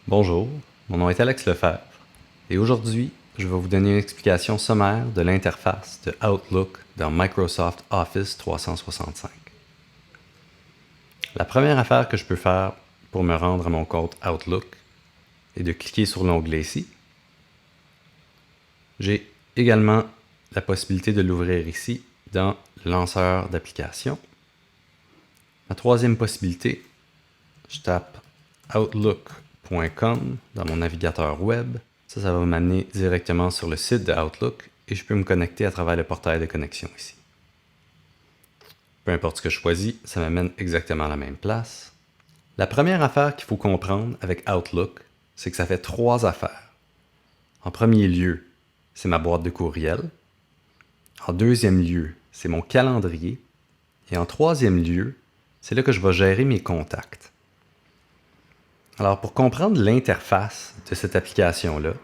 Bonjour, mon nom est Alex Lefebvre et aujourd'hui, je vais vous donner une explication sommaire de l'interface de Outlook dans Microsoft Office 365. La première affaire que je peux faire pour me rendre à mon compte Outlook est de cliquer sur l'onglet ici. J'ai également la possibilité de l'ouvrir ici dans le lanceur d'applications. La troisième possibilité, je tape outlook.com dans mon navigateur web. Ça va m'amener directement sur le site de Outlook et je peux me connecter à travers le portail de connexion ici. Peu importe ce que je choisis, ça m'amène exactement à la même place. La première affaire qu'il faut comprendre avec Outlook, c'est que ça fait trois affaires. En premier lieu, c'est ma boîte de courriel. En deuxième lieu, c'est mon calendrier. Et en troisième lieu, c'est là que je vais gérer mes contacts. Alors, pour comprendre l'interface de cette application-là,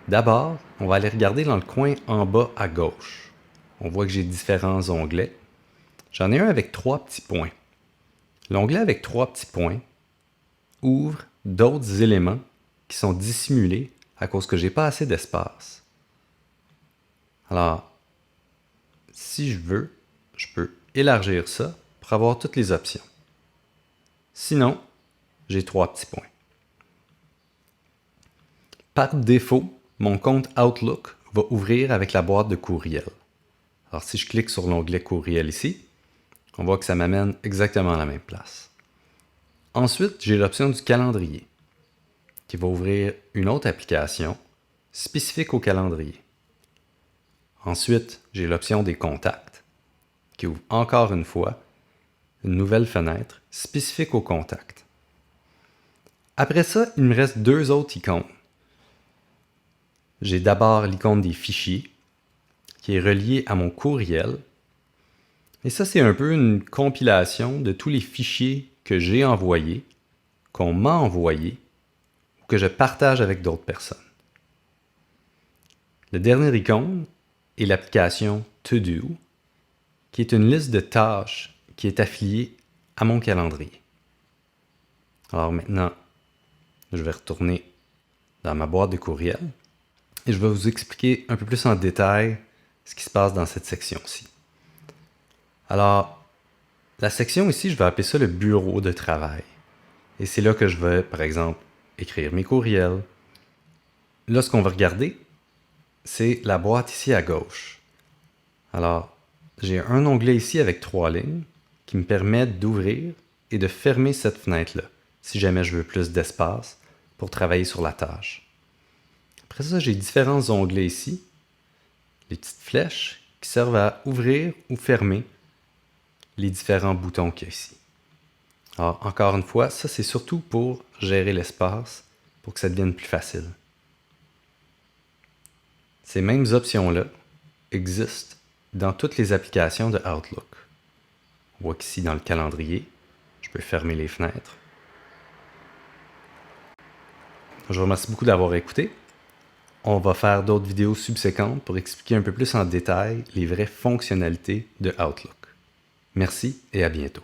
d'abord, on va aller regarder dans le coin en bas à gauche. On voit que j'ai différents onglets. J'en ai un avec 3 petits points. L'onglet avec 3 petits points ouvre d'autres éléments qui sont dissimulés à cause que j'ai pas assez d'espace. Alors, si je veux, je peux élargir ça pour avoir toutes les options. Sinon, j'ai 3 petits points. Par défaut, mon compte Outlook va ouvrir avec la boîte de courriel. Alors si je clique sur l'onglet courriel ici, on voit que ça m'amène exactement à la même place. Ensuite, j'ai l'option du calendrier qui va ouvrir une autre application spécifique au calendrier. Ensuite, j'ai l'option des contacts qui ouvre encore une fois une nouvelle fenêtre spécifique aux contacts. Après ça, il me reste deux autres icônes. J'ai d'abord l'icône des fichiers qui est reliée à mon courriel. Et ça, c'est un peu une compilation de tous les fichiers que j'ai envoyés, qu'on m'a envoyés ou que je partage avec d'autres personnes. Le dernier icône est l'application To Do, qui est une liste de tâches qui est affiliée à mon calendrier. Alors maintenant, je vais retourner dans ma boîte de courriel et je vais vous expliquer un peu plus en détail ce qui se passe dans cette section-ci. Alors, la section ici, je vais appeler ça le bureau de travail. Et c'est là que je vais, par exemple, écrire mes courriels. Là, ce qu'on va regarder, c'est la boîte ici à gauche. Alors, j'ai un onglet ici avec 3 lignes qui me permet d'ouvrir et de fermer cette fenêtre-là, si jamais je veux plus d'espace pour travailler sur la tâche. Après ça, j'ai différents onglets ici, les petites flèches qui servent à ouvrir ou fermer les différents boutons qu'il y a ici. Alors, encore une fois, ça c'est surtout pour gérer l'espace, pour que ça devienne plus facile. Ces mêmes options-là existent dans toutes les applications de Outlook. On voit qu'ici, dans le calendrier, je peux fermer les fenêtres. Je vous remercie beaucoup d'avoir écouté. On va faire d'autres vidéos subséquentes pour expliquer un peu plus en détail les vraies fonctionnalités de Outlook. Merci et à bientôt.